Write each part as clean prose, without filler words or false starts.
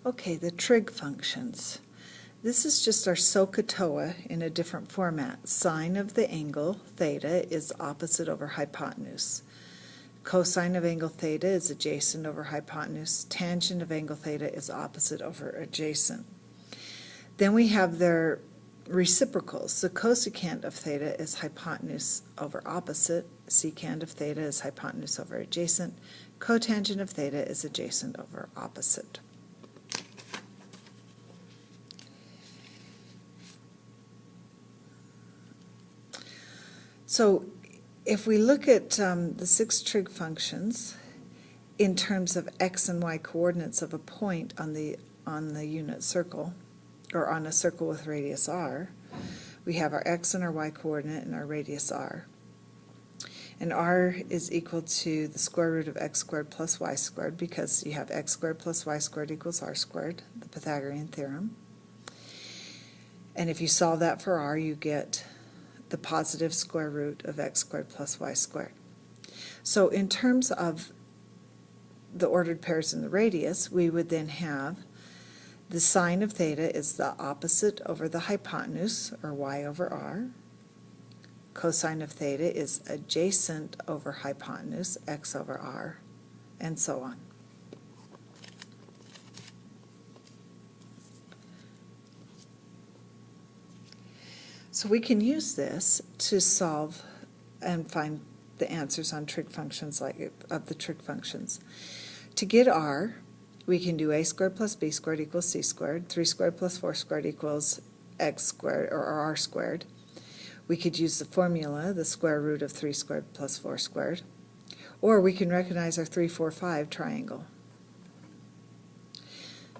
Okay, the trig functions. This is just our SOHCAHTOA in a different format. Sine of the angle, theta, is opposite over hypotenuse. Cosine of angle theta is adjacent over hypotenuse. Tangent of angle theta is opposite over adjacent. Then we have their reciprocals. The cosecant of theta is hypotenuse over opposite. Secant of theta is hypotenuse over adjacent. Cotangent of theta is adjacent over opposite. So if we look at the 6 trig functions in terms of x and y coordinates of a point on the unit circle, or on a circle with radius r, we have our x and our y coordinate and our radius r. And r is equal to the square root of x squared plus y squared, because you have x squared plus y squared equals r squared, the Pythagorean theorem. And if you solve that for r, you get the positive square root of x squared plus y squared. So in terms of the ordered pairs in the radius, we would then have the sine of theta is the opposite over the hypotenuse, or y over r. Cosine of theta is adjacent over hypotenuse, x over r, and so on. So we can use this to solve and find the answers on trig functions, of the trig functions. To get r, we can do a squared plus b squared equals c squared, 3 squared plus 4 squared equals x squared, or r squared. We could use the formula, the square root of 3 squared plus 4 squared, or we can recognize our 3, 4, 5 triangle.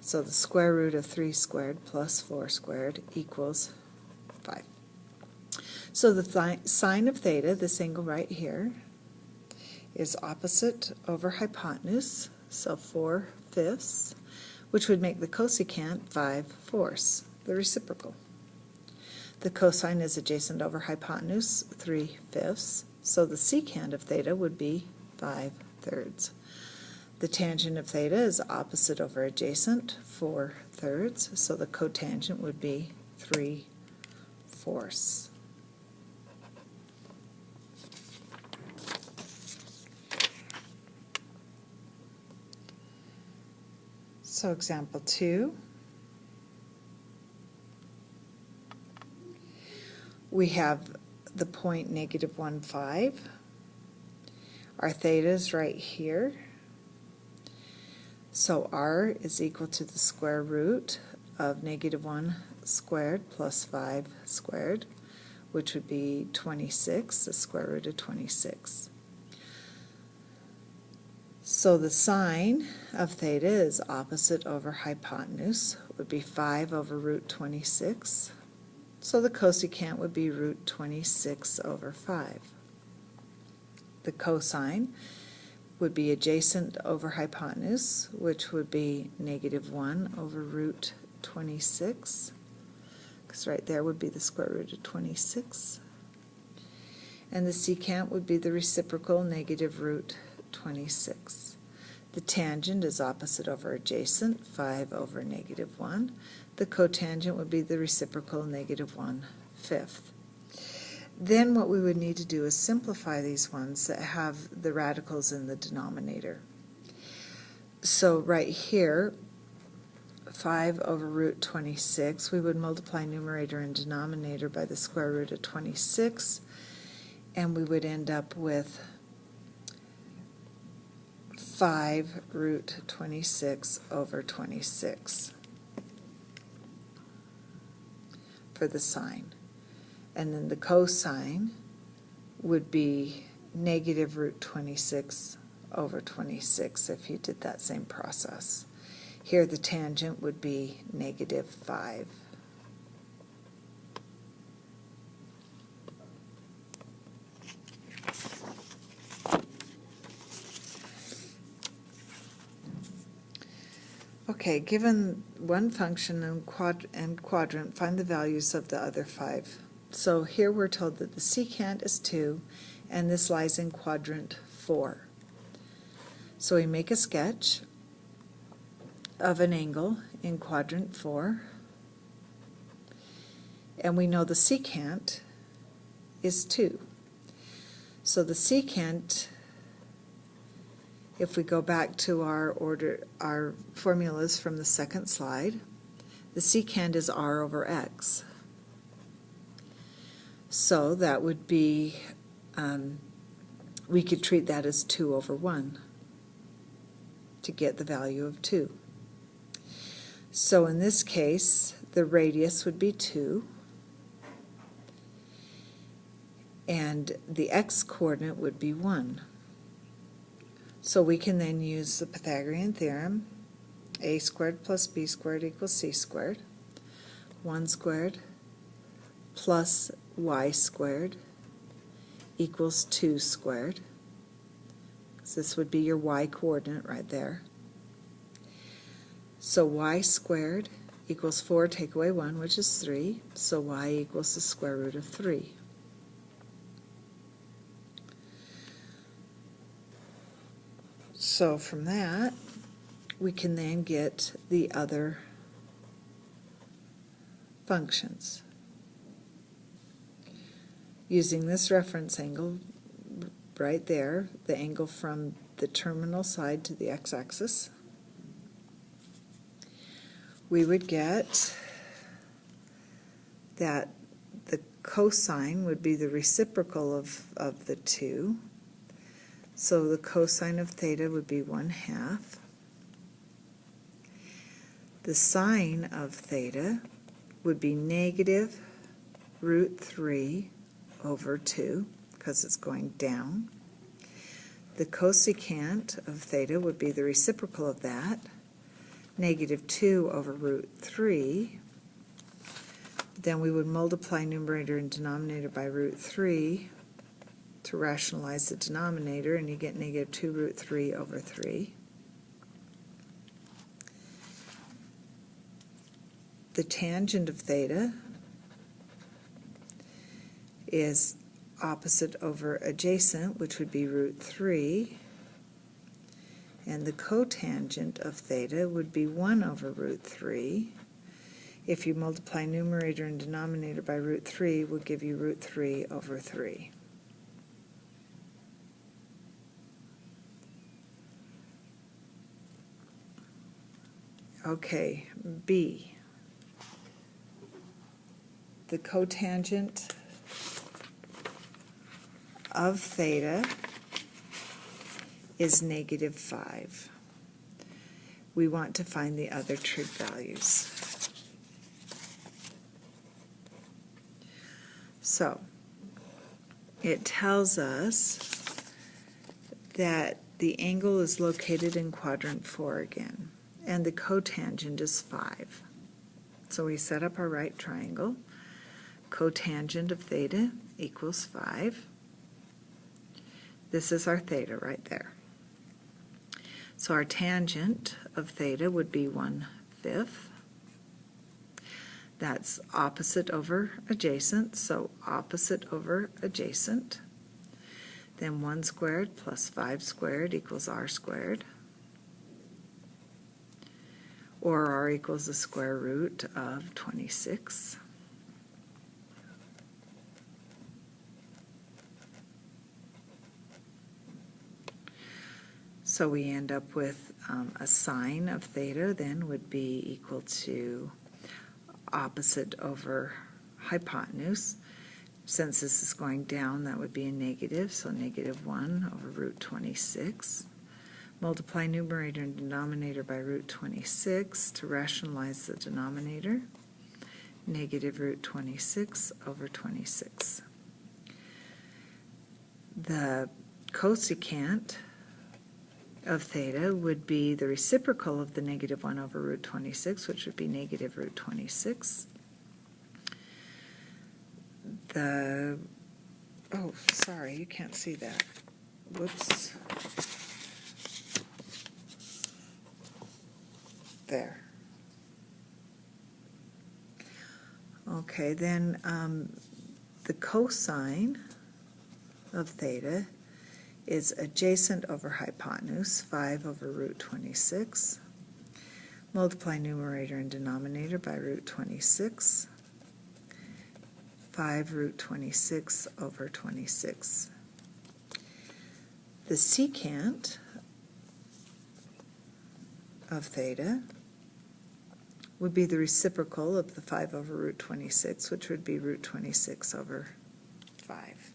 So the square root of 3 squared plus 4 squared equals 5. So the sine of theta, this angle right here, is opposite over hypotenuse, so 4/5, which would make the cosecant 5/4, the reciprocal. The cosine is adjacent over hypotenuse, 3/5, so the secant of theta would be 5/3. The tangent of theta is opposite over adjacent, 4/3, so the cotangent would be 3/4. So example 2, we have the point -1, 5. Our theta is right here. So r is equal to the square root of -1 squared plus 5 squared, which would be 26, the square root of 26. So the sine of theta is opposite over hypotenuse, would be 5 over root 26. So the cosecant would be root 26 over 5. The cosine would be adjacent over hypotenuse, which would be -1 over root 26, because right there would be the square root of 26. And the secant would be the reciprocal, negative root 26. The tangent is opposite over adjacent, 5 over -1. The cotangent would be the reciprocal, -1/5. Then what we would need to do is simplify these ones that have the radicals in the denominator. So right here, 5 over root 26, we would multiply numerator and denominator by the square root of 26, and we would end up with 5 root 26 over 26 for the sine. And then the cosine would be negative root 26 over 26 if you did that same process. Here the tangent would be -5. Okay, given one function and quadrant, find the values of the other 5. So here we're told that the secant is 2, and this lies in quadrant 4. So we make a sketch, of an angle in quadrant 4, and we know the secant is 2. So the secant, if we go back to our formulas from the second slide, the secant is r over x. So that would be, we could treat that as 2 over 1 to get the value of 2. So in this case, the radius would be 2, and the x-coordinate would be 1. So we can then use the Pythagorean theorem, a squared plus b squared equals c squared, 1 squared plus y squared equals 2 squared. So this would be your y-coordinate right there. So y squared equals 4, take away 1, which is 3, so y equals the square root of 3. So from that, we can then get the other functions. Using this reference angle right there, the angle from the terminal side to the x-axis, we would get that the cosine would be the reciprocal of the 2. So the cosine of theta would be 1/2. The sine of theta would be negative root 3 over 2, because it's going down. The cosecant of theta would be the reciprocal of that, negative 2 over root 3. Then we would multiply numerator and denominator by root 3 to rationalize the denominator, and you get negative 2 root 3 over 3. The tangent of theta is opposite over adjacent, which would be root 3, and the cotangent of theta would be 1 over root 3. If you multiply numerator and denominator by root 3, will give you root 3 over 3. Okay, B. The cotangent of theta is negative 5. We want to find the other trig values. So, it tells us that the angle is located in quadrant 4 again, and the cotangent is 5. So we set up our right triangle. Cotangent of theta equals 5. This is our theta right there. So our tangent of theta would be 1/5. That's opposite over adjacent, so opposite over adjacent. Then 1 squared plus 5 squared equals r squared, or r equals the square root of 26. So we end up with a sine of theta then would be equal to opposite over hypotenuse. Since this is going down, that would be a negative, so negative 1 over root 26. Multiply numerator and denominator by root 26 to rationalize the denominator. Negative root 26 over 26. The cosecant of theta would be the reciprocal of the negative 1 over root 26, which would be negative root 26. Oh, sorry, you can't see that. Whoops. There. Okay, then the cosine of theta is adjacent over hypotenuse, 5 over root 26. Multiply numerator and denominator by root 26. 5 root 26 over 26. The secant of theta would be the reciprocal of the 5 over root 26, which would be root 26 over 5.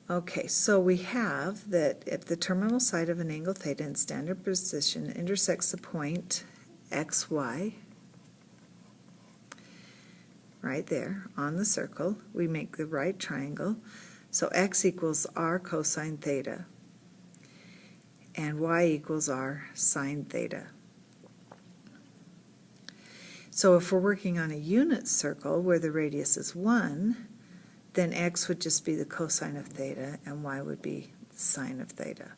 Okay, so we have that if the terminal side of an angle theta in standard position intersects the point xy, right there on the circle, we make the right triangle. So x equals r cosine theta, and y equals r sine theta. So if we're working on a unit circle where the radius is 1, then x would just be the cosine of theta, and y would be the sine of theta.